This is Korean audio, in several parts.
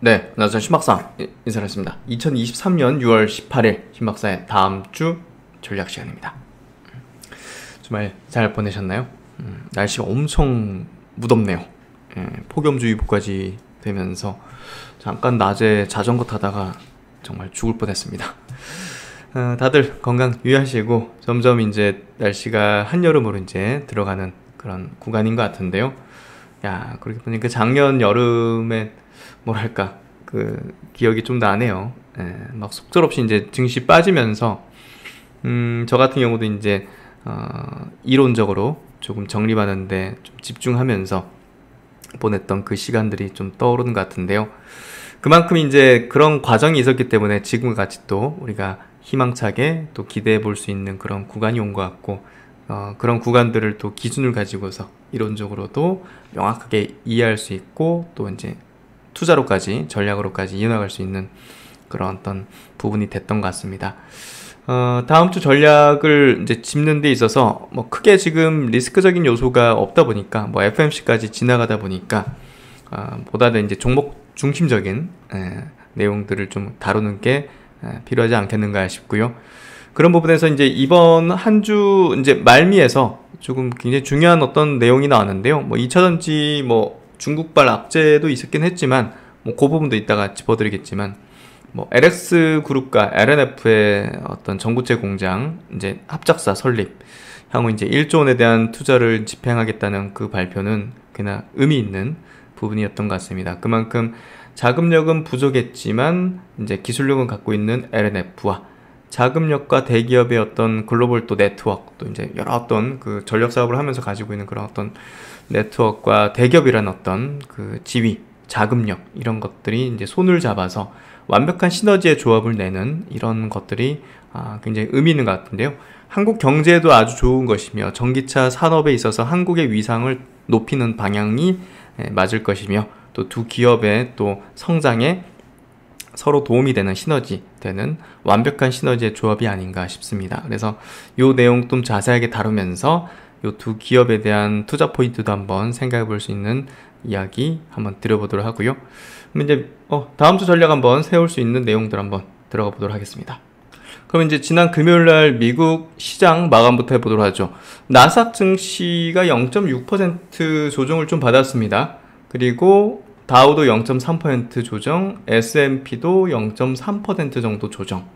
네, 안녕하세요. 신박사 인사를 했습니다. 2023년 6월 18일 신박사의 다음 주 전략 시간입니다. 주말 잘 보내셨나요? 날씨가 엄청 무덥네요. 폭염주의보까지 되면서 잠깐 낮에 자전거 타다가 정말 죽을 뻔했습니다. 다들 건강 유의하시고 점점 이제 날씨가 한여름으로 이제 들어가는 그런 구간인 것 같은데요. 야, 그렇게 보니까 작년 여름에 뭐랄까 그 기억이 좀 나네요. 막 속절없이 이제 증시 빠지면서 저 같은 경우도 이제 이론적으로 조금 정립하는데 좀 집중하면서 보냈던 그 시간들이 좀 떠오르는 것 같은데요. 그만큼 이제 그런 과정이 있었기 때문에 지금과 같이 또 우리가 희망차게 또 기대해 볼 수 있는 그런 구간이 온 것 같고, 그런 구간들을 또 기준을 가지고서 이론적으로도 명확하게 이해할 수 있고, 또 이제 투자로까지 전략으로까지 이어나갈 수 있는 그런 어떤 부분이 됐던 것 같습니다. 다음 주 전략을 이제 짚는 데 있어서 뭐 크게 지금 리스크적인 요소가 없다 보니까 뭐 FMC까지 지나가다 보니까 보다는 이제 종목 중심적인 내용들을 좀 다루는 게 필요하지 않겠는가 싶고요. 그런 부분에서 이제 이번 한 주 이제 말미에서 조금 굉장히 중요한 어떤 내용이 나왔는데요. 뭐 2차전지 뭐 중국발 악재도 있었긴 했지만 뭐 그 부분도 이따가 짚어드리겠지만, 뭐 LX 그룹과 LNF의 어떤 전구체 공장 이제 합작사 설립, 향후 이제 1조 원에 대한 투자를 집행하겠다는 그 발표는 꽤나 의미 있는 부분이었던 것 같습니다. 그만큼 자금력은 부족했지만 이제 기술력은 갖고 있는 LNF와 자금력과 대기업의 어떤 글로벌 또 네트워크, 또 이제 여러 어떤 그 전력 사업을 하면서 가지고 있는 그런 어떤 네트워크와 대기업이라는 어떤 그 지위, 자금력, 이런 것들이 이제 손을 잡아서 완벽한 시너지의 조합을 내는 이런 것들이 굉장히 의미 있는 것 같은데요. 한국 경제에도 아주 좋은 것이며 전기차 산업에 있어서 한국의 위상을 높이는 방향이 맞을 것이며, 또 두 기업의 또 성장에 서로 도움이 되는 시너지 되는 완벽한 시너지의 조합이 아닌가 싶습니다. 그래서 이 내용 좀 자세하게 다루면서 이 두 기업에 대한 투자 포인트도 한번 생각해 볼 수 있는 이야기 한번 드려보도록 하고요. 그럼 이제 다음 주 전략 한번 세울 수 있는 내용들 한번 들어가 보도록 하겠습니다. 그럼 이제 지난 금요일날 미국 시장 마감부터 해보도록 하죠. 나스닥 증시가 0.6% 조정을 좀 받았습니다. 그리고 다우도 0.3% 조정, S&P도 0.3% 정도 조정.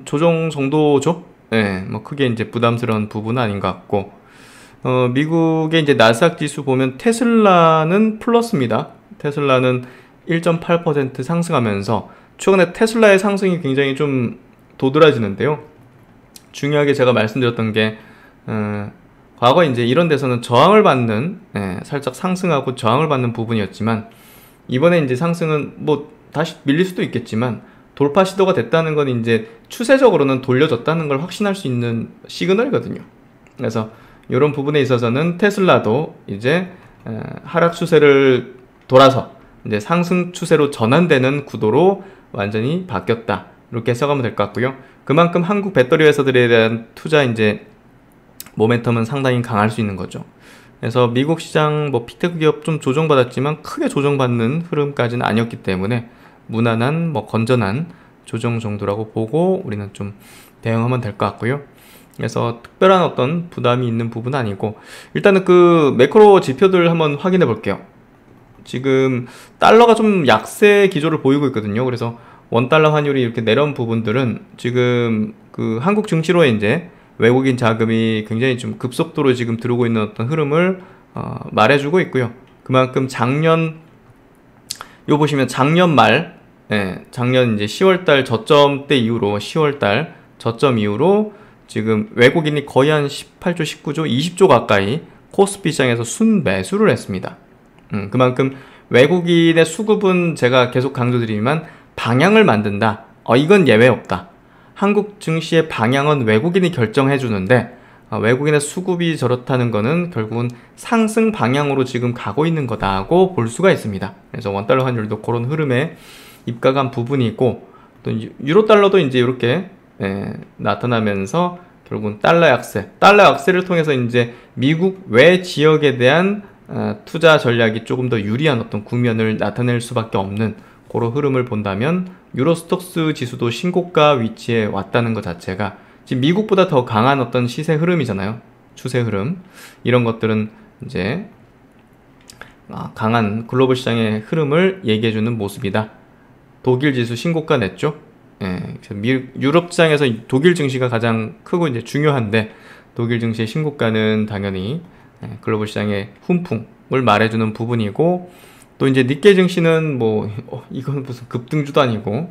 조정 정도죠? 네, 뭐 크게 이제 부담스러운 부분은 아닌 것 같고, 미국의 이제 나스닥 지수 보면 테슬라는 플러스입니다. 테슬라는 1.8% 상승하면서 최근에 테슬라의 상승이 굉장히 좀 도드라지는데요. 중요하게 제가 말씀드렸던 게, 과거 이제 이런 데서는 저항을 받는, 살짝 상승하고 저항을 받는 부분이었지만, 이번에 이제 상승은 뭐 다시 밀릴 수도 있겠지만 돌파 시도가 됐다는 건 이제 추세적으로는 돌려졌다는 걸 확신할 수 있는 시그널이거든요. 그래서 이런 부분에 있어서는 테슬라도 이제 하락 추세를 돌아서 이제 상승 추세로 전환되는 구도로 완전히 바뀌었다, 이렇게 해석하면 될 것 같고요. 그만큼 한국 배터리 회사들에 대한 투자 이제 모멘텀은 상당히 강할 수 있는 거죠. 그래서 미국 시장 뭐 픽테크 기업 좀 조정받았지만 크게 조정받는 흐름까지는 아니었기 때문에 무난한 뭐 건전한 조정 정도라고 보고 우리는 좀 대응하면 될 것 같고요. 그래서 특별한 어떤 부담이 있는 부분은 아니고, 일단은 그 매크로 지표들 한번 확인해 볼게요. 지금 달러가 좀 약세 기조를 보이고 있거든요. 그래서 원달러 환율이 이렇게 내려온 부분들은 지금 그 한국 증시로에 이제 외국인 자금이 굉장히 좀 급속도로 지금 들어오고 있는 어떤 흐름을 말해주고 있고요. 그만큼 요 보시면 작년 말, 작년 이제 10월달 저점대 이후로 10월달 저점 이후로 지금 외국인이 거의 한 18조, 19조, 20조 가까이 코스피 시장에서 순매수를 했습니다. 그만큼 외국인의 수급은 제가 계속 강조드리지만 방향을 만든다. 이건 예외 없다. 한국 증시의 방향은 외국인이 결정해 주는데, 외국인의 수급이 저렇다는 거는 결국은 상승 방향으로 지금 가고 있는 거다고 볼 수가 있습니다. 그래서 원달러 환율도 그런 흐름에 입각한 부분이 있고, 또 유로달러도 이제 이렇게 나타나면서 결국은 달러 약세를 통해서 이제 미국 외 지역에 대한 투자 전략이 조금 더 유리한 어떤 국면을 나타낼 수밖에 없는 그런 흐름을 본다면 유로스톡스 지수도 신고가 위치에 왔다는 것 자체가 지금 미국보다 더 강한 어떤 시세 흐름이잖아요. 추세 흐름. 이런 것들은 이제 강한 글로벌 시장의 흐름을 얘기해주는 모습이다. 독일 지수 신고가 냈죠. 예, 유럽 시장에서 독일 증시가 가장 크고 이제 중요한데 독일 증시의 신고가는 당연히 글로벌 시장의 훈풍을 말해주는 부분이고, 또 이제 니케이 증시는 뭐 이건 무슨 급등주도 아니고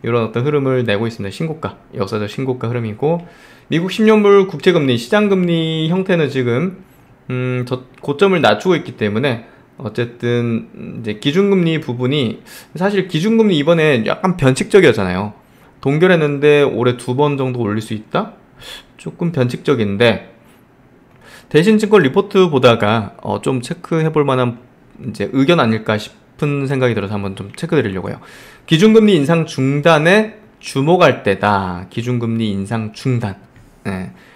이런 어떤 흐름을 내고 있습니다. 신고가, 역사적 신고가 흐름이고, 미국 10년물 국채금리, 시장금리 형태는 지금 고점을 낮추고 있기 때문에 어쨌든 이제 기준금리 부분이, 사실 기준금리 이번에 약간 변칙적이었잖아요. 동결했는데 올해 2번 정도 올릴 수 있다? 조금 변칙적인데, 대신증권 리포트 보다가 좀 체크해볼 만한 이제 의견 아닐까 싶은 생각이 들어서 한번 좀 체크 드리려고요. 기준금리 인상 중단에 주목할 때다. 기준금리 인상 중단.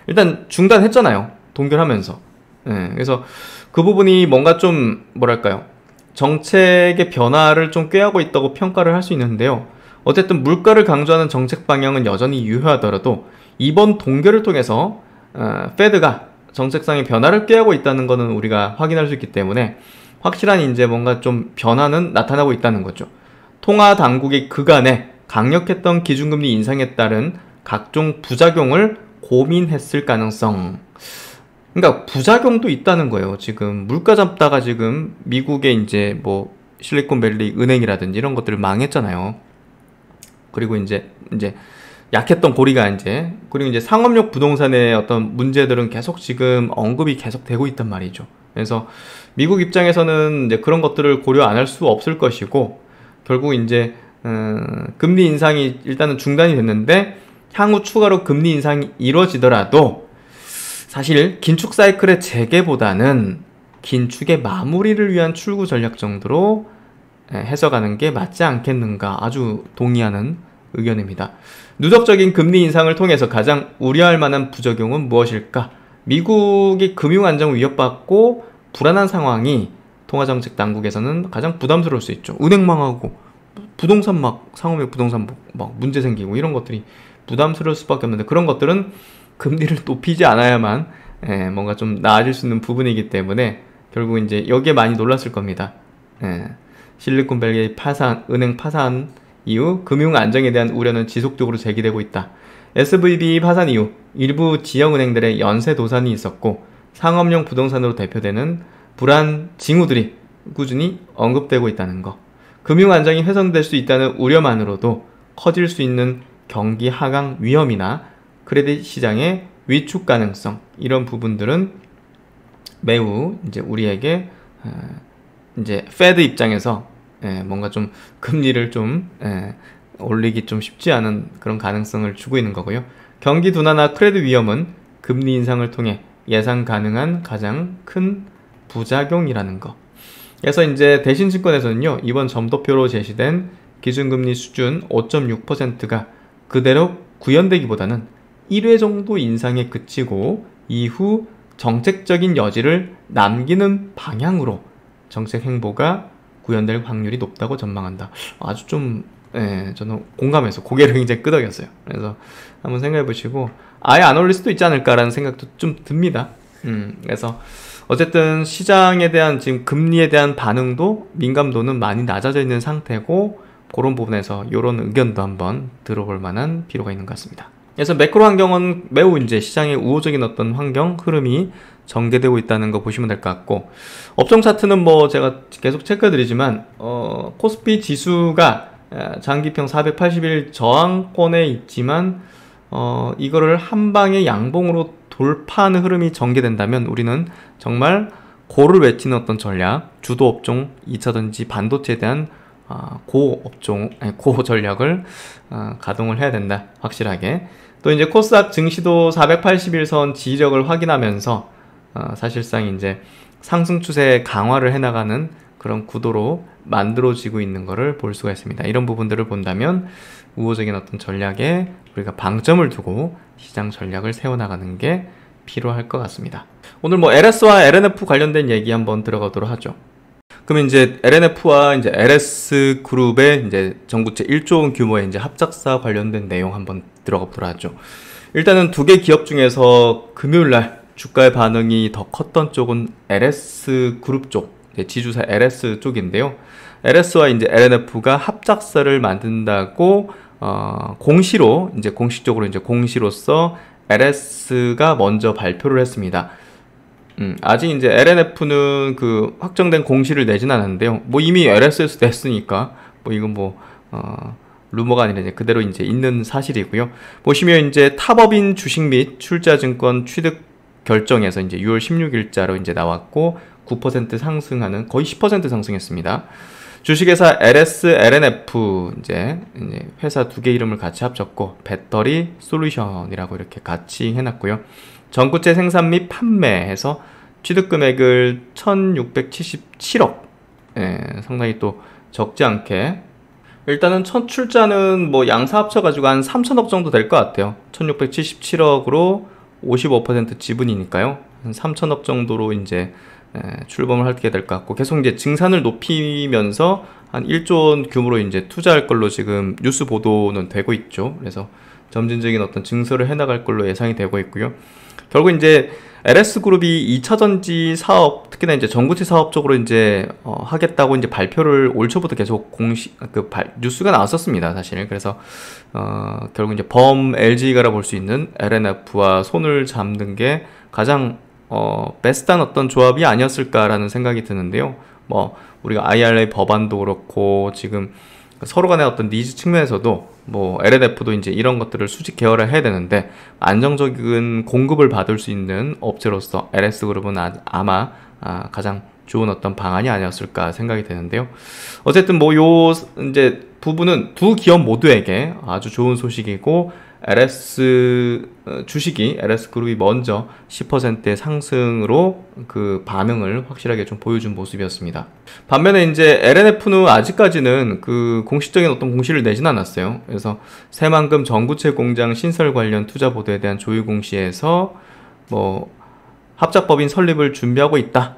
일단 중단했잖아요. 동결하면서. 그래서 그 부분이 뭔가 좀 뭐랄까요, 정책의 변화를 좀 꾀하고 있다고 평가를 할 수 있는데요. 어쨌든 물가를 강조하는 정책 방향은 여전히 유효하더라도 이번 동결을 통해서 페드가 정책상의 변화를 꾀하고 있다는 것은 우리가 확인할 수 있기 때문에 확실한 이제 뭔가 좀 변화는 나타나고 있다는 거죠. 통화 당국의 그간에 강력했던 기준금리 인상에 따른 각종 부작용을 고민했을 가능성. 그러니까 부작용도 있다는 거예요. 지금 물가 잡다가 지금 미국의 이제 뭐 실리콘밸리 은행이라든지 이런 것들을 망했잖아요. 그리고 이제 약했던 고리가 그리고 이제 상업용 부동산의 어떤 문제들은 계속 지금 언급이 계속 되고 있단 말이죠. 그래서 미국 입장에서는 이제 그런 것들을 고려 안 할 수 없을 것이고, 결국 이제 금리 인상이 일단은 중단이 됐는데 향후 추가로 금리 인상이 이루어지더라도 사실 긴축 사이클의 재개보다는 긴축의 마무리를 위한 출구 전략 정도로 해석하는 게 맞지 않겠는가, 아주 동의하는 의견입니다. 누적적인 금리 인상을 통해서 가장 우려할 만한 부작용은 무엇일까? 미국이 금융 안정을 위협받고 불안한 상황이 통화정책 당국에서는 가장 부담스러울 수 있죠. 은행 망하고 부동산 상업의 부동산 문제 생기고 이런 것들이 부담스러울 수밖에 없는데, 그런 것들은 금리를 높이지 않아야만 뭔가 좀 나아질 수 있는 부분이기 때문에 결국 이제 여기에 많이 놀랐을 겁니다. 실리콘밸리 은행 파산 이후 금융 안정에 대한 우려는 지속적으로 제기되고 있다. SVB 파산 이후 일부 지역은행들의 연쇄 도산이 있었고 상업용 부동산으로 대표되는 불안 징후들이 꾸준히 언급되고 있다는 것. 금융 안정이 훼손될 수 있다는 우려만으로도 커질 수 있는 경기 하강 위험이나 크레딧 시장의 위축 가능성, 이런 부분들은 매우 이제 우리에게 이제 페드 입장에서 뭔가 좀 금리를 좀 올리기 좀 쉽지 않은 그런 가능성을 주고 있는 거고요. 경기 둔화나 크레딧 위험은 금리 인상을 통해 예상 가능한 가장 큰 부작용이라는 거. 그래서 이제 대신증권에서는요, 이번 점도표로 제시된 기준금리 수준 5.6%가 그대로 구현되기보다는 1회 정도 인상에 그치고 이후 정책적인 여지를 남기는 방향으로 정책 행보가 구현될 확률이 높다고 전망한다. 아주 좀 저는 공감해서 고개를 굉장히 끄덕였어요. 그래서 한번 생각해 보시고 아예 안 올릴 수도 있지 않을까라는 생각도 좀 듭니다. 그래서 어쨌든 시장에 대한 지금 금리에 대한 반응도, 민감도는 많이 낮아져 있는 상태고, 그런 부분에서 이런 의견도 한번 들어볼 만한 필요가 있는 것 같습니다. 그래서 매크로 환경은 매우 이제 시장의 우호적인 어떤 환경 흐름이 전개되고 있다는 거 보시면 될 것 같고, 업종 차트는 뭐 제가 계속 체크해 드리지만 코스피 지수가 장기평 480일 저항권에 있지만 이거를 한 방에 양봉으로 돌파하는 흐름이 전개된다면 우리는 정말 고를 외치는 어떤 전략, 주도 업종 2차전지 반도체에 대한 고 전략을 가동을 해야 된다. 확실하게. 또 이제 코스닥 증시도 480일선 지지력을 확인하면서 사실상 이제 상승 추세 강화를 해나가는 그런 구도로 만들어지고 있는 것을 볼 수가 있습니다. 이런 부분들을 본다면 우호적인 어떤 전략에 우리가 방점을 두고 시장 전략을 세워나가는 게 필요할 것 같습니다. 오늘 뭐 LS와 LNF 관련된 얘기 한번 들어가도록 하죠. 그러면 이제 LNF와 이제 LS 그룹의 이제 전구체 1조 원 규모의 이제 합작사 관련된 내용 한번 들어가 보도록 하죠. 일단은 두 개 기업 중에서 금요일 날 주가의 반응이 더 컸던 쪽은 LS 그룹 쪽, 지주사 LS 쪽인데요. LS와 이제 LNF가 합작사를 만든다고 공시로 이제 공식적으로 이제 공시로서 LS가 먼저 발표를 했습니다. 아직 이제 LNF는 그 확정된 공시를 내진 않았는데요. 뭐 이미 LS에서 냈으니까 뭐 이건 뭐 루머가 아니라 이제 그대로 이제 있는 사실이고요. 보시면 이제 타법인 주식 및 출자증권 취득 결정에서 이제 6월 16일자로 이제 나왔고 9% 상승하는 거의 10% 상승했습니다. 주식회사 LS, LNF 이제 회사 두 개 이름을 같이 합쳤고 배터리 솔루션이라고 이렇게 같이 해놨고요. 전구체 생산 및 판매해서 취득금액을 1677억, 상당히 또 적지 않게, 일단은 첫 출자는 뭐 양사 합쳐가지고 한 3천억 정도 될 것 같아요. 1677억으로 55% 지분이니까요. 한 3천억 정도로 이제 출범을 하게 될 것 같고, 계속 이제 증산을 높이면서 한 1조 원 규모로 이제 투자할 걸로 지금 뉴스 보도는 되고 있죠. 그래서 점진적인 어떤 증설을 해나갈 걸로 예상이 되고 있고요. 결국 이제 LS그룹이 2차전지 사업, 특히나 이제 전구체 사업 쪽으로 이제 하겠다고 이제 발표를 올 초부터 계속 뉴스가 나왔었습니다, 사실. 그래서 결국 이제 범 LG가라 볼 수 있는 LNF와 손을 잡는 게 가장 베스트한 어떤 조합이 아니었을까라는 생각이 드는데요. 뭐 우리가 IRA 법안도 그렇고 지금 서로 간의 어떤 니즈 측면에서도 뭐 LNF도 이제 이런 것들을 수직 계열화해야 되는데 안정적인 공급을 받을 수 있는 업체로서 LS그룹은 아마 가장 좋은 어떤 방안이 아니었을까 생각이 되는데요. 어쨌든 뭐 요 이제 부분은 두 기업 모두에게 아주 좋은 소식이고, 주식이 LS그룹이 먼저 10%의 상승으로 그 반응을 확실하게 좀 보여준 모습이었습니다. 반면에 이제 LNF는 아직까지는 그 공식적인 어떤 공시를 내진 않았어요. 그래서 새만금 전구체 공장 신설 관련 투자 보도에 대한 조율 공시에서 뭐 합작법인 설립을 준비하고 있다.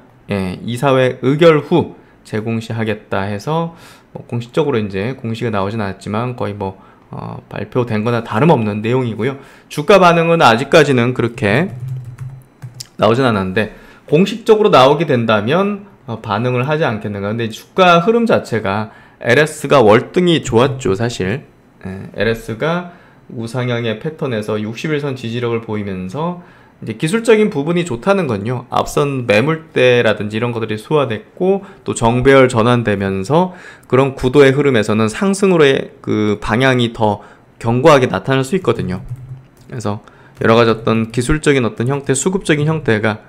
이사회 의결 후 재공시하겠다 해서 뭐 공식적으로 이제 공시가 나오진 않았지만 거의 뭐 발표된 거나 다름없는 내용이고요. 주가 반응은 아직까지는 그렇게 나오진 않았는데 공식적으로 나오게 된다면 반응을 하지 않겠는가. 근데 주가 흐름 자체가 LS가 월등히 좋았죠, 사실. LS가 우상향의 패턴에서 60일선 지지력을 보이면서 이제 기술적인 부분이 좋다는 건요, 앞선 매물대라든지 이런 것들이 소화됐고 또 정배열 전환되면서 그런 구도의 흐름에서는 상승으로의 그 방향이 더 견고하게 나타날 수 있거든요. 그래서 여러 가지 어떤 기술적인 어떤 형태, 수급적인 형태가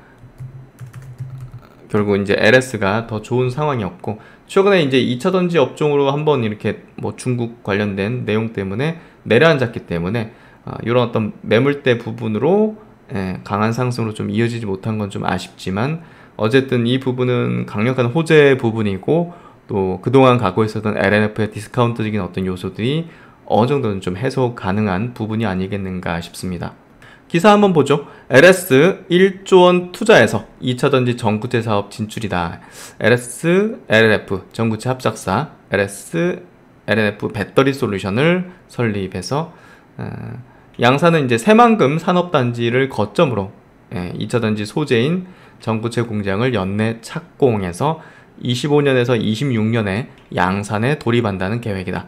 결국 이제 LS가 더 좋은 상황이었고, 최근에 이제 2차전지 업종으로 한번 이렇게 뭐 중국 관련된 내용 때문에 내려앉았기 때문에 이런 어떤 매물대 부분으로 강한 상승으로 좀 이어지지 못한 건 좀 아쉽지만, 어쨌든 이 부분은 강력한 호재 부분이고 또 그동안 갖고 있었던 LNF의 디스카운트적인 어떤 요소들이 어느 정도는 좀 해소 가능한 부분이 아니겠는가 싶습니다. 기사 한번 보죠. LS 1조 원 투자해서 2차전지 전구체 사업 진출이다. LS, LNF 전구체 합작사 LS, LNF 배터리 솔루션을 설립해서 양사는 이제 새만금 산업단지를 거점으로 2차전지 소재인 전구체 공장을 연내 착공해서 25년에서 26년에 양산에 돌입한다는 계획이다.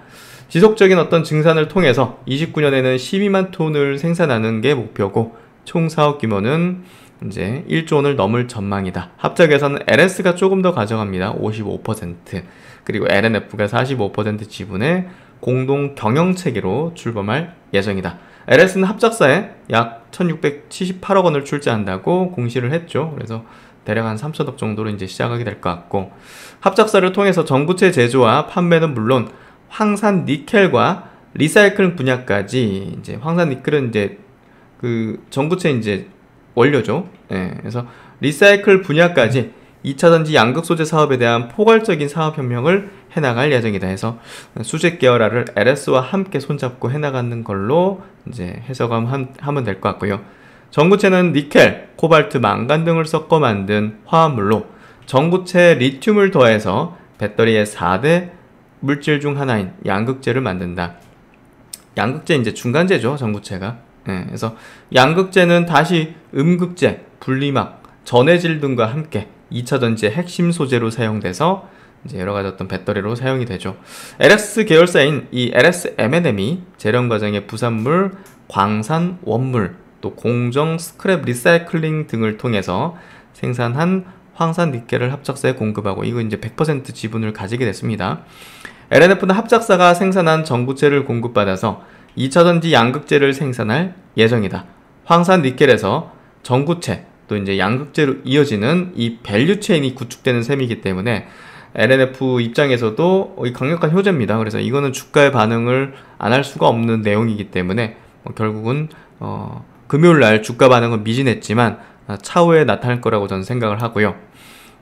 지속적인 어떤 증산을 통해서 29년에는 12만 톤을 생산하는 게 목표고, 총 사업 규모는 이제 1조 원을 넘을 전망이다. 합작에서는 LS가 조금 더 가져갑니다. 55%. 그리고 LNF가 45% 지분의 공동 경영 체계로 출범할 예정이다. LS는 합작사에 약 1678억 원을 출자한다고 공시를 했죠. 그래서 대략 한 3천억 정도로 이제 시작하게 될 것 같고, 합작사를 통해서 전구체 제조와 판매는 물론 황산 니켈과 리사이클 분야까지, 이제 황산 니켈은 이제 그 전구체 이제 원료죠. 그래서 리사이클 분야까지 2차전지 양극 소재 사업에 대한 포괄적인 사업 협력을 해나갈 예정이다 해서 수직 계열화를 LS와 함께 손잡고 해나가는 걸로 이제 해석하면 될 것 같고요. 전구체는 니켈, 코발트, 망간 등을 섞어 만든 화합물로 전구체에 리튬을 더해서 배터리의 4대 물질 중 하나인 양극재를 만든다. 양극재 이제 중간재죠, 전구체가. 그래서 양극재는 다시 음극재, 분리막, 전해질 등과 함께 2차 전지의 핵심 소재로 사용돼서 이제 여러 가지 어떤 배터리로 사용이 되죠. LS 계열사인 이 LS M&M이 재련 과정의 부산물, 광산, 원물, 또 공정, 스크랩 리사이클링 등을 통해서 생산한 황산 니켈을 합작사에 공급하고 이거 이제 100% 지분을 가지게 됐습니다. LNF는 합작사가 생산한 전구체를 공급받아서 2차전지 양극재를 생산할 예정이다. 황산 니켈에서 전구체 또 이제 양극재로 이어지는 이 밸류 체인이 구축되는 셈이기 때문에 LNF 입장에서도 강력한 효자입니다. 그래서 이거는 주가의 반응을 안 할 수가 없는 내용이기 때문에 결국은 금요일날 주가 반응은 미진했지만 차후에 나타날 거라고 저는 생각을 하고요.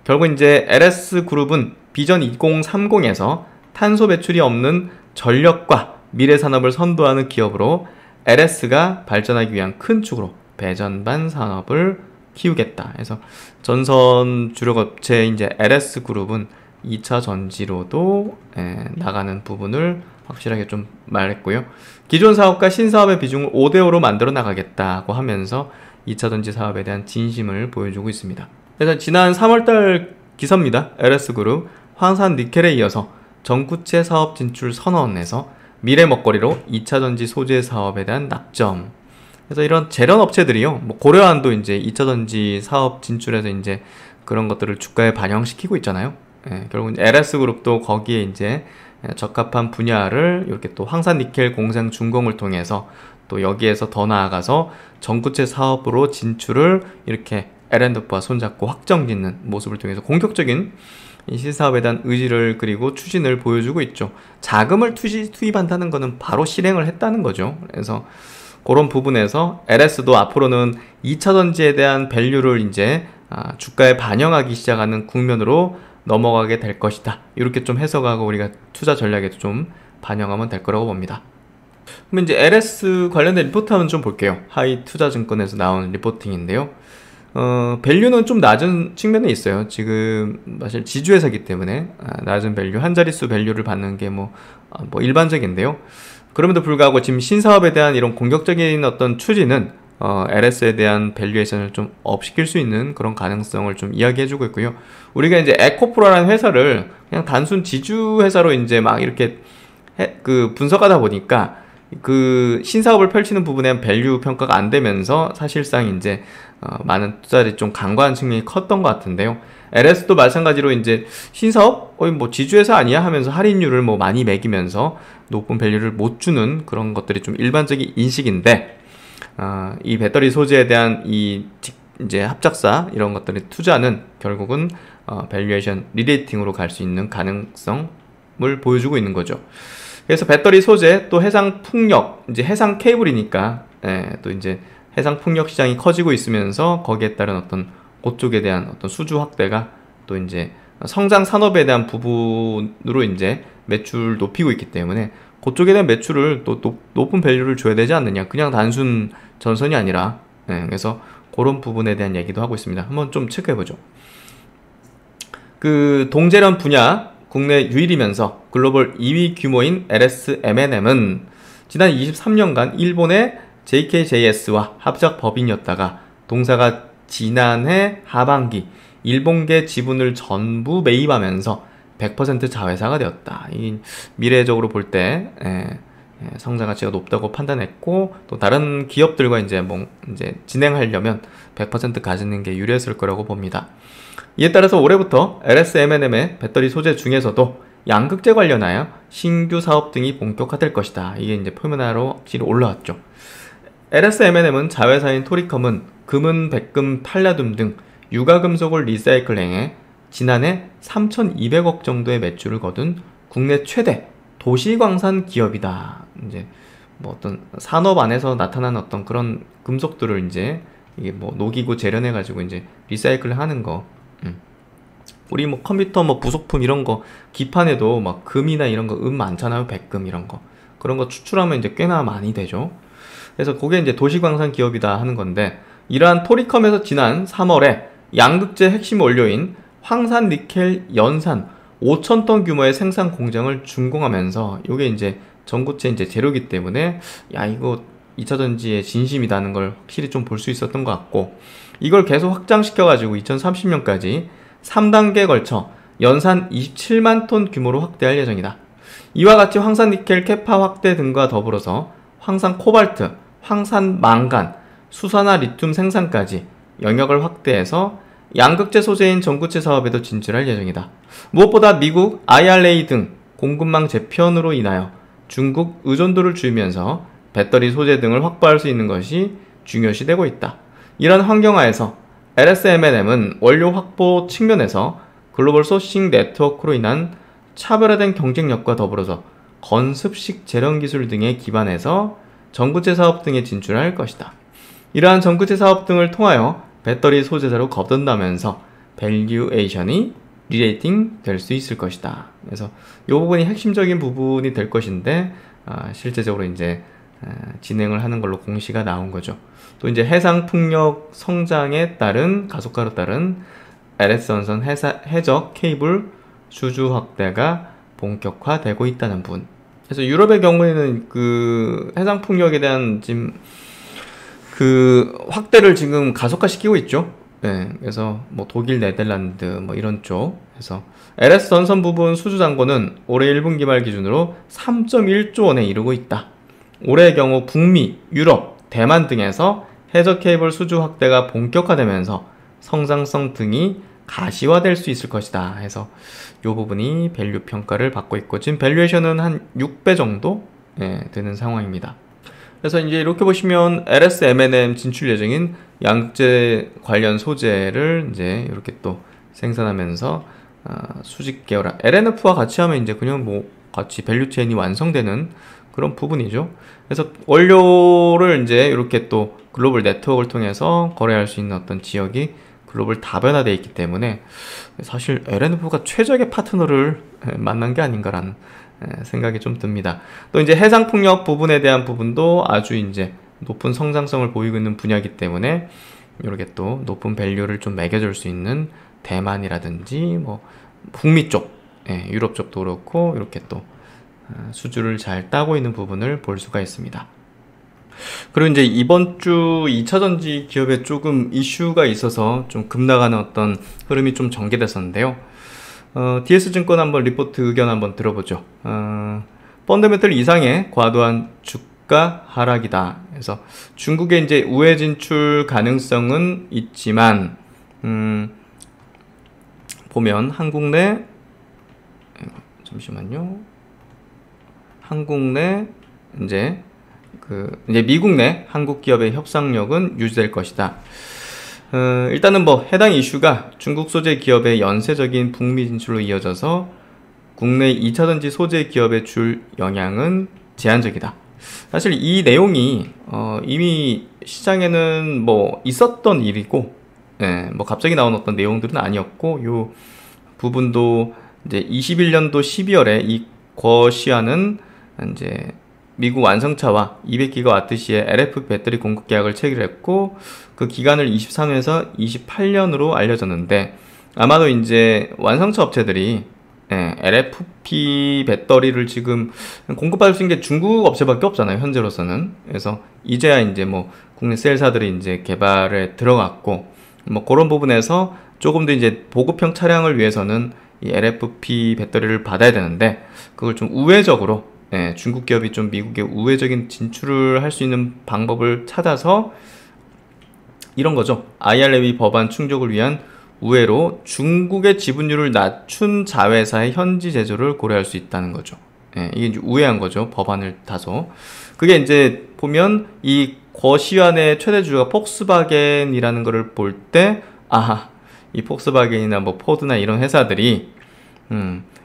결국 이제 LS그룹은 비전 2030에서 탄소 배출이 없는 전력과 미래 산업을 선도하는 기업으로 LS가 발전하기 위한 큰 축으로 배전반 산업을 키우겠다. 그래서 전선 주력 업체 이제 LS그룹은 2차 전지로도 나가는 부분을 확실하게 좀 말했고요. 기존 사업과 신사업의 비중을 5대5로 만들어 나가겠다고 하면서 2차 전지 사업에 대한 진심을 보여주고 있습니다. 그래서 지난 3월달 기사입니다. LS그룹 황산 니켈에 이어서 전구체 사업 진출 선언에서 미래 먹거리로 2차 전지 소재 사업에 대한 낙점. 그래서 이런 재련 업체들이요, 뭐 고려안도 이제 2차 전지 사업 진출해서 이제 그런 것들을 주가에 반영시키고 있잖아요. 결국 LS그룹도 거기에 이제 적합한 분야를 이렇게 또 황산 니켈 공장 준공을 통해서 또 여기에서 더 나아가서 전구체 사업으로 진출을 이렇게 LNF와 손잡고 확정짓는 모습을 통해서 공격적인 이 실사업에 대한 의지를 그리고 추진을 보여주고 있죠. 자금을 투입한다는 것은 바로 실행을 했다는 거죠. 그래서 그런 부분에서 LS도 앞으로는 2차 전지에 대한 밸류를 이제 주가에 반영하기 시작하는 국면으로 넘어가게 될 것이다. 이렇게 좀 해석하고 우리가 투자 전략에도 좀 반영하면 될 거라고 봅니다. 그럼 이제 LS 관련된 리포트 한번 좀 볼게요. 하이 투자증권에서 나온 리포팅인데요. 밸류는 좀 낮은 측면에 있어요. 지금 사실 지주회사이기 때문에 낮은 밸류, 한 자릿수 밸류를 받는 게 뭐 일반적인데요. 그럼에도 불구하고 지금 신사업에 대한 이런 공격적인 어떤 추진은 LS에 대한 밸류에이션을 좀 업시킬 수 있는 그런 가능성을 좀 이야기해주고 있고요. 우리가 이제 에코프로라는 회사를 그냥 단순 지주회사로 이제 막 이렇게 분석하다 보니까 그 신사업을 펼치는 부분에 밸류 평가가 안 되면서 사실상 이제 많은 투자들이 좀 간과한 측면이 컸던 것 같은데요. LS도 마찬가지로 이제 신사업? 뭐 지주회사 아니야? 하면서 할인율을 뭐 많이 매기면서 높은 밸류를 못 주는 그런 것들이 좀 일반적인 인식인데, 이 배터리 소재에 대한 이제 합작사 이런 것들이 투자는 결국은 밸류에이션 리레이팅으로 갈 수 있는 가능성을 보여주고 있는 거죠. 그래서 배터리 소재 또 해상 풍력, 이제 해상 케이블이니까 또 이제 해상 풍력 시장이 커지고 있으면서 거기에 따른 어떤 그쪽에 대한 어떤 수주 확대가 또 이제 성장 산업에 대한 부분으로 이제 매출 높이고 있기 때문에 그쪽에 대한 매출을 또 높은 밸류를 줘야 되지 않느냐. 그냥 단순 전선이 아니라. 그래서 그런 부분에 대한 얘기도 하고 있습니다. 한번 좀 체크해보죠. 그 동제련 분야 국내 유일이면서 글로벌 2위 규모인 LS M&M은 지난 23년간 일본의 JKJS와 합작 법인이었다가 동사가 지난해 하반기 일본계 지분을 전부 매입하면서 100% 자회사가 되었다. 이 미래적으로 볼 때 성장 가치가 높다고 판단했고, 또 다른 기업들과 이제 진행하려면 100% 가지는 게 유리했을 거라고 봅니다. 이에 따라서 올해부터 LS M&M의 배터리 소재 중에서도 양극재 관련하여 신규 사업 등이 본격화될 것이다. 이게 이제 표면화로 확실히 올라왔죠. LS M&M은 자회사인 토리컴은 금은, 백금, 팔라듐 등 유가금속을 리사이클링해 지난해 3,200억 정도의 매출을 거둔 국내 최대 도시광산 기업이다. 이제 뭐 어떤 산업 안에서 나타난 어떤 그런 금속들을 이제 이게 뭐 녹이고 재련해가지고 이제 리사이클을 하는 거. 우리 뭐 컴퓨터 뭐 부속품 이런 거 기판에도 막 금이나 이런 거 많잖아요. 백금 이런 거. 그런 거 추출하면 이제 꽤나 많이 되죠. 그래서 그게 이제 도시광산 기업이다 하는 건데, 이러한 토리컴에서 지난 3월에 양극재 핵심 원료인 황산, 니켈, 연산 5,000톤 규모의 생산 공장을 준공하면서 이게 이제 전고체 이제 재료기 때문에 야 이거 2차 전지의 진심이라는 걸 확실히 좀 볼 수 있었던 것 같고, 이걸 계속 확장시켜 가지고 2030년까지 3단계에 걸쳐 연산 27만 톤 규모로 확대할 예정이다. 이와 같이 황산 니켈 캐파 확대 등과 더불어서 황산 코발트, 황산 망간, 수산화 리튬 생산까지 영역을 확대해서 양극재 소재인 전구체 사업에도 진출할 예정이다. 무엇보다 미국 IRA 등 공급망 재편으로 인하여 중국 의존도를 줄이면서 배터리 소재 등을 확보할 수 있는 것이 중요시되고 있다. 이런 환경하에서 LS-M&M은 원료 확보 측면에서 글로벌 소싱 네트워크로 인한 차별화된 경쟁력과 더불어서 건습식 제련 기술 등에 기반해서 전구체 사업 등에 진출할 것이다. 이러한 전구체 사업 등을 통하여 배터리 소재사로 거듭나면서 밸류에이션이 리레이팅 될 수 있을 것이다. 그래서 이 부분이 핵심적인 부분이 될 것인데 실제적으로 이제 진행을 하는 걸로 공시가 나온 거죠. 또 이제 해상 풍력 성장에 따른 가속화로 따른 LS-전선 해적 케이블 수주 확대가 본격화되고 있다는 부분. 그래서 유럽의 경우에는 그 해상 풍력에 대한 지금 그 확대를 지금 가속화시키고 있죠. 네, 그래서 뭐 독일, 네덜란드 뭐 이런 쪽. 그래서 LS 전선 부분 수주 잔고는 올해 1분기 말 기준으로 3.1조 원에 이르고 있다. 올해의 경우 북미, 유럽, 대만 등에서 해저 케이블 수주 확대가 본격화되면서 성장성 등이 가시화될 수 있을 것이다 해서 이 부분이 밸류 평가를 받고 있고, 지금 밸류에이션은 한 6배 정도 되는 상황입니다. 그래서 이제 이렇게 보시면 LS-M&M 진출 예정인 양극재 관련 소재를 이제 이렇게 또 생산하면서 수직 계열 LNF와 같이 하면 이제 그냥 뭐 같이 밸류 체인이 완성되는 그런 부분이죠. 그래서 원료를 이제 이렇게 또 글로벌 네트워크를 통해서 거래할 수 있는 어떤 지역이 글로벌 다변화되어 있기 때문에 사실 LNF가 최적의 파트너를 만난 게 아닌가라는 생각이 좀 듭니다. 또 이제 해상풍력 부분에 대한 부분도 아주 이제 높은 성장성을 보이고 있는 분야이기 때문에 이렇게 또 높은 밸류를 좀 매겨줄 수 있는 대만이라든지 뭐 북미 쪽, 유럽 쪽도 그렇고 이렇게 또 수주를 잘 따고 있는 부분을 볼 수가 있습니다. 그리고 이제 이번 주 2차전지 기업에 조금 이슈가 있어서 좀 급락하는 어떤 흐름이 좀 전개됐었는데요. DS증권 한번 리포트 의견 한번 들어보죠. 펀더멘털 이상의 과도한 주가 하락이다. 그래서 중국의 이제 우회 진출 가능성은 있지만, 보면 한국 내, 잠시만요. 한국 내 이제 미국 내 한국 기업의 협상력은 유지될 것이다. 일단은 뭐 해당 이슈가 중국 소재 기업의 연쇄적인 북미 진출로 이어져서 국내 2차전지 소재 기업에 줄 영향은 제한적이다. 사실 이 내용이 이미 시장에는 뭐 있었던 일이고, 뭐 갑자기 나온 어떤 내용들은 아니었고, 요 부분도 이제 21년도 12월에 이 거시아는 이제 미국 완성차와 200GWh의 LF 배터리 공급 계약을 체결했고, 그 기간을 23년에서 28년으로 알려졌는데, 아마도 이제 완성차 업체들이 LFP 배터리를 지금 공급받을 수 있는 게 중국 업체밖에 없잖아요, 현재로서는. 그래서 이제야 이제 뭐 국내 셀사들이 이제 개발에 들어갔고, 뭐 그런 부분에서 조금 더 이제 보급형 차량을 위해서는 이 LFP 배터리를 받아야 되는데, 그걸 좀 우회적으로 중국 기업이 좀 미국에 우회적인 진출을 할 수 있는 방법을 찾아서 이런 거죠. IRA 법안 충족을 위한 우회로 중국의 지분율을 낮춘 자회사의 현지 제조를 고려할 수 있다는 거죠. 이게 이제 우회한 거죠. 법안을 타서. 그게 이제 보면 이 거시안의 최대 주주가 폭스바겐이라는 거를 볼 때, 아하, 이 폭스바겐이나 뭐 포드나 이런 회사들이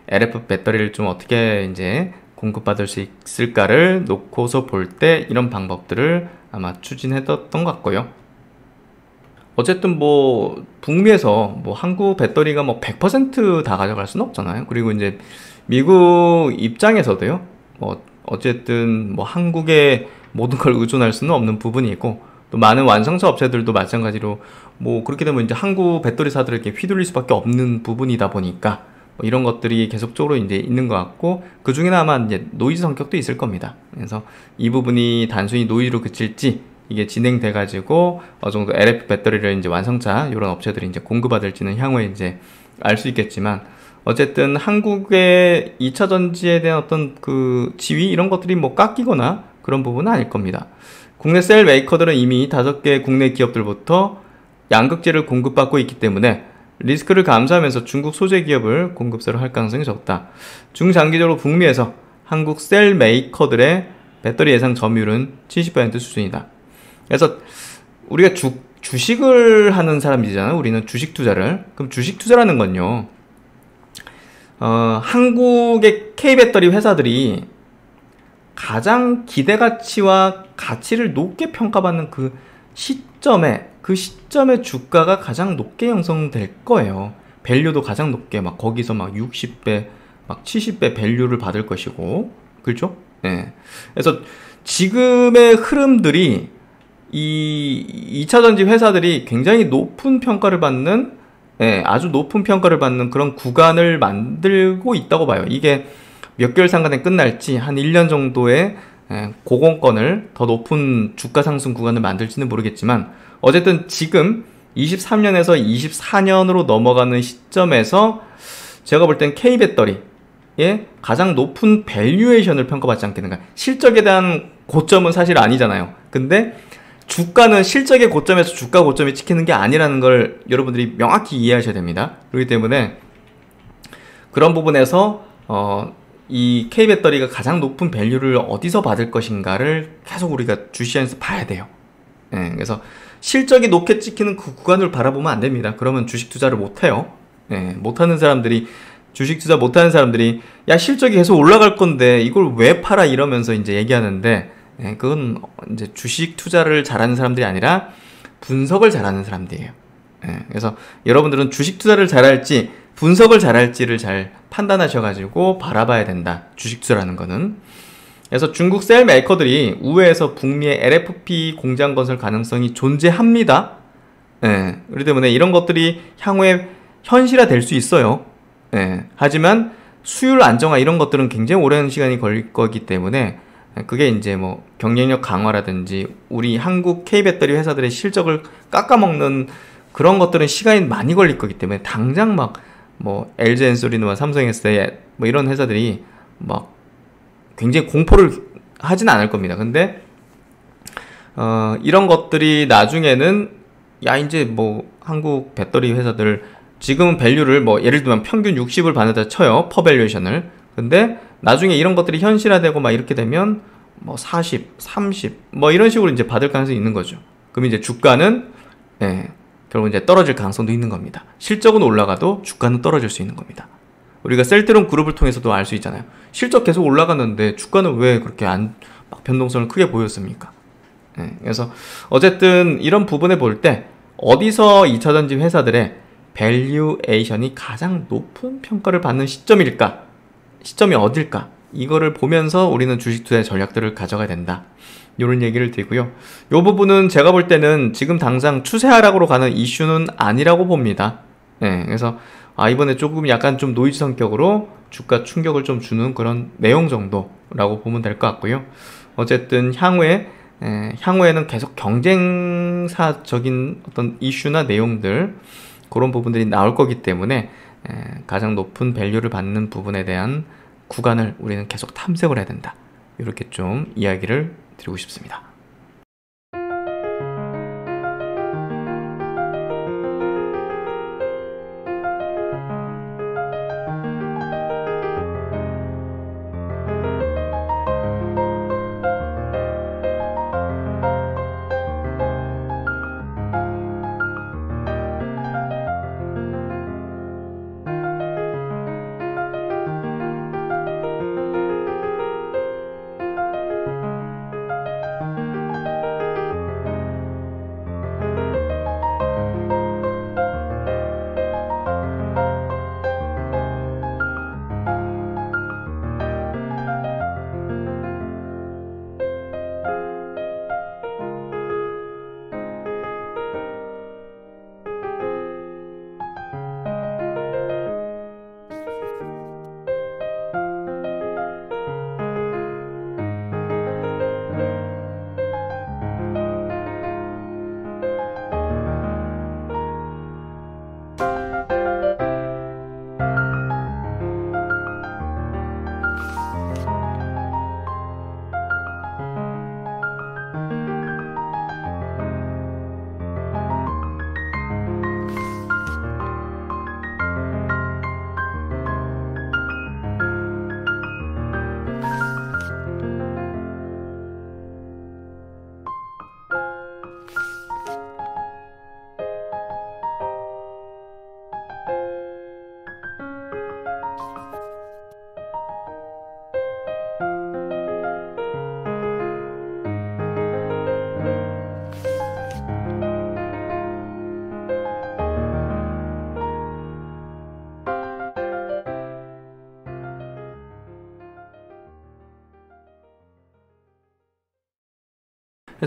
LF 배터리를 좀 어떻게 이제 공급받을 수 있을까를 놓고서 볼 때 이런 방법들을 아마 추진했던 것 같고요. 어쨌든 뭐 북미에서 뭐 한국 배터리가 뭐 100% 다 가져갈 수는 없잖아요. 그리고 이제 미국 입장에서도요, 뭐 어쨌든 뭐 한국에 모든 걸 의존할 수는 없는 부분이 있고, 또 많은 완성차 업체들도 마찬가지로 뭐 그렇게 되면 이제 한국 배터리사들에게 휘둘릴 수밖에 없는 부분이다 보니까 뭐 이런 것들이 계속적으로 이제 있는 것 같고, 그 중에는 아마 이제 노이즈 성격도 있을 겁니다. 그래서 이 부분이 단순히 노이즈로 그칠지 이게 진행돼 가지고 어느 정도 LF 배터리를 이제 완성차 이런 업체들이 이제 공급받을지는 향후에 이제 알 수 있겠지만, 어쨌든 한국의 2차 전지에 대한 어떤 그 지위 이런 것들이 뭐 깎이거나 그런 부분은 아닐 겁니다. 국내 셀 메이커들은 이미 5개 국내 기업들부터 양극재를 공급받고 있기 때문에 리스크를 감수하면서 중국 소재 기업을 공급사로 할 가능성이 적다. 중장기적으로 북미에서 한국 셀 메이커들의 배터리 예상 점유율은 70% 수준이다. 그래서 우리가 주식을 하는 사람이잖아요. 우리는 주식 투자를. 그럼 주식 투자라는 건요, 한국의 K배터리 회사들이 가장 기대가치와 가치를 높게 평가받는 그 시점에 주가가 가장 높게 형성될 거예요. 밸류도 가장 높게, 막 거기서 막 60배, 막 70배 밸류를 받을 것이고, 그렇죠? 네. 그래서 지금의 흐름들이 이 2차전지 회사들이 굉장히 높은 평가를 받는, 아주 높은 평가를 받는 그런 구간을 만들고 있다고 봐요. 이게 몇 개월 상간에 끝날지 한 1년 정도의 고공권을 더 높은 주가 상승 구간을 만들지는 모르겠지만, 어쨌든 지금 23년에서 24년으로 넘어가는 시점에서 제가 볼 땐 K배터리의 가장 높은 밸류에이션을 평가받지 않겠는가. 실적에 대한 고점은 사실 아니잖아요. 근데 주가는 실적의 고점에서 주가 고점이 찍히는 게 아니라는 걸 여러분들이 명확히 이해하셔야 됩니다. 그렇기 때문에 그런 부분에서 이 K배터리가 가장 높은 밸류를 어디서 받을 것인가를 계속 우리가 주시장에서 봐야 돼요. 그래서 실적이 높게 찍히는 그 구간을 바라보면 안 됩니다. 그러면 주식 투자를 못 해요. 못하는 사람들이, 주식 투자 못하는 사람들이 야 실적이 계속 올라갈 건데 이걸 왜 팔아 이러면서 이제 얘기하는데, 그건 이제 주식 투자를 잘하는 사람들이 아니라 분석을 잘하는 사람들이에요. 그래서 여러분들은 주식 투자를 잘할지 분석을 잘할지를 잘 판단하셔가지고 바라봐야 된다. 주식 투자라는 거는. 그래서 중국 셀 메이커들이 우회해서 북미의 LFP 공장 건설 가능성이 존재합니다. 그렇기 때문에 이런 것들이 향후에 현실화될 수 있어요. 하지만 수율 안정화 이런 것들은 굉장히 오랜 시간이 걸릴 거기 때문에, 그게 이제 뭐 경쟁력 강화라든지 우리 한국 K배터리 회사들의 실적을 깎아먹는 그런 것들은 시간이 많이 걸릴 거기 때문에, 당장 막 뭐 LG 엔솔이나 삼성에스테 뭐 이런 회사들이 막 굉장히 공포를 하진 않을 겁니다. 근데 이런 것들이 나중에는 야 이제 뭐 한국 배터리 회사들 지금은 밸류를 뭐 예를 들면 평균 60을 받는다 쳐요. 퍼밸류에이션을. 근데 나중에 이런 것들이 현실화되고 막 이렇게 되면 뭐 40, 30 뭐 이런 식으로 이제 받을 가능성이 있는 거죠. 그럼 이제 주가는 결국 이제 떨어질 가능성도 있는 겁니다. 실적은 올라가도 주가는 떨어질 수 있는 겁니다. 우리가 셀트론 그룹을 통해서도 알 수 있잖아요. 실적 계속 올라가는데 주가는 왜 그렇게 막 변동성을 크게 보였습니까? 그래서 어쨌든 이런 부분에 볼 때 어디서 2차전지 회사들의 밸류에이션이 가장 높은 평가를 받는 시점일까? 시점이 어딜까? 이거를 보면서 우리는 주식 투자의 전략들을 가져가야 된다. 이런 얘기를 드리고요. 이 부분은 제가 볼 때는 지금 당장 추세 하락으로 가는 이슈는 아니라고 봅니다. 그래서 이번에 조금 약간 좀 노이즈 성격으로 주가 충격을 좀 주는 그런 내용 정도라고 보면 될 것 같고요. 어쨌든 향후에는 계속 경쟁사적인 어떤 이슈나 내용들, 그런 부분들이 나올 거기 때문에 가장 높은 밸류를 받는 부분에 대한 구간을 우리는 계속 탐색을 해야 된다. 이렇게 좀 이야기를 드리고 싶습니다.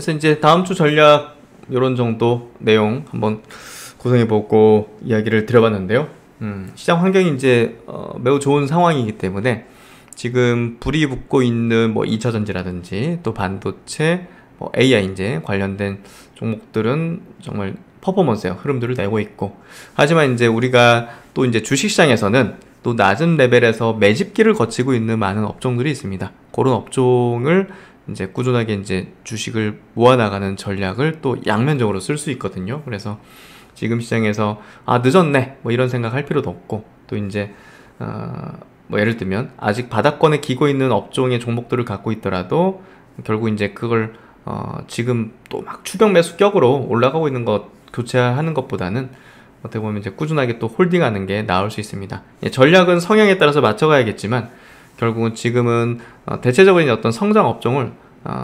그래서 이제 다음 주 전략 이런 정도 내용 한번 구성해보고 이야기를 드려봤는데요. 시장 환경이 이제 매우 좋은 상황이기 때문에 지금 불이 붙고 있는 뭐 2차전지라든지 또 반도체, 뭐 AI 이제 관련된 종목들은 정말 퍼포먼스의 흐름들을 내고 있고, 하지만 이제 우리가 또 이제 주식시장에서는 또 낮은 레벨에서 매집기를 거치고 있는 많은 업종들이 있습니다. 그런 업종을 이제 꾸준하게 이제 주식을 모아나가는 전략을 또 양면적으로 쓸 수 있거든요. 그래서 지금 시장에서 늦었네 뭐 이런 생각할 필요도 없고, 또 이제 뭐 예를 들면 아직 바닥권에 기고 있는 업종의 종목들을 갖고 있더라도 결국 이제 그걸 지금 또 막 추격 매수격으로 올라가고 있는 것 교체하는 것보다는 어떻게 보면 이제 꾸준하게 또 홀딩하는 게 나을 수 있습니다. 전략은 성향에 따라서 맞춰가야겠지만 결국은 지금은 대체적인 어떤 성장 업종을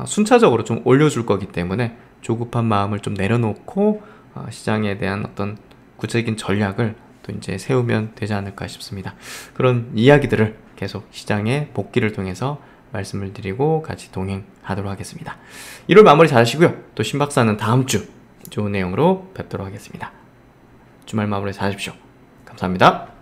순차적으로 좀 올려줄 거기 때문에 조급한 마음을 좀 내려놓고 시장에 대한 어떤 구체적인 전략을 또 이제 세우면 되지 않을까 싶습니다. 그런 이야기들을 계속 시장의 복귀를 통해서 말씀을 드리고 같이 동행하도록 하겠습니다. 1월 마무리 잘 하시고요. 또 신박사는 다음 주 좋은 내용으로 뵙도록 하겠습니다. 주말 마무리 잘 하십시오. 감사합니다.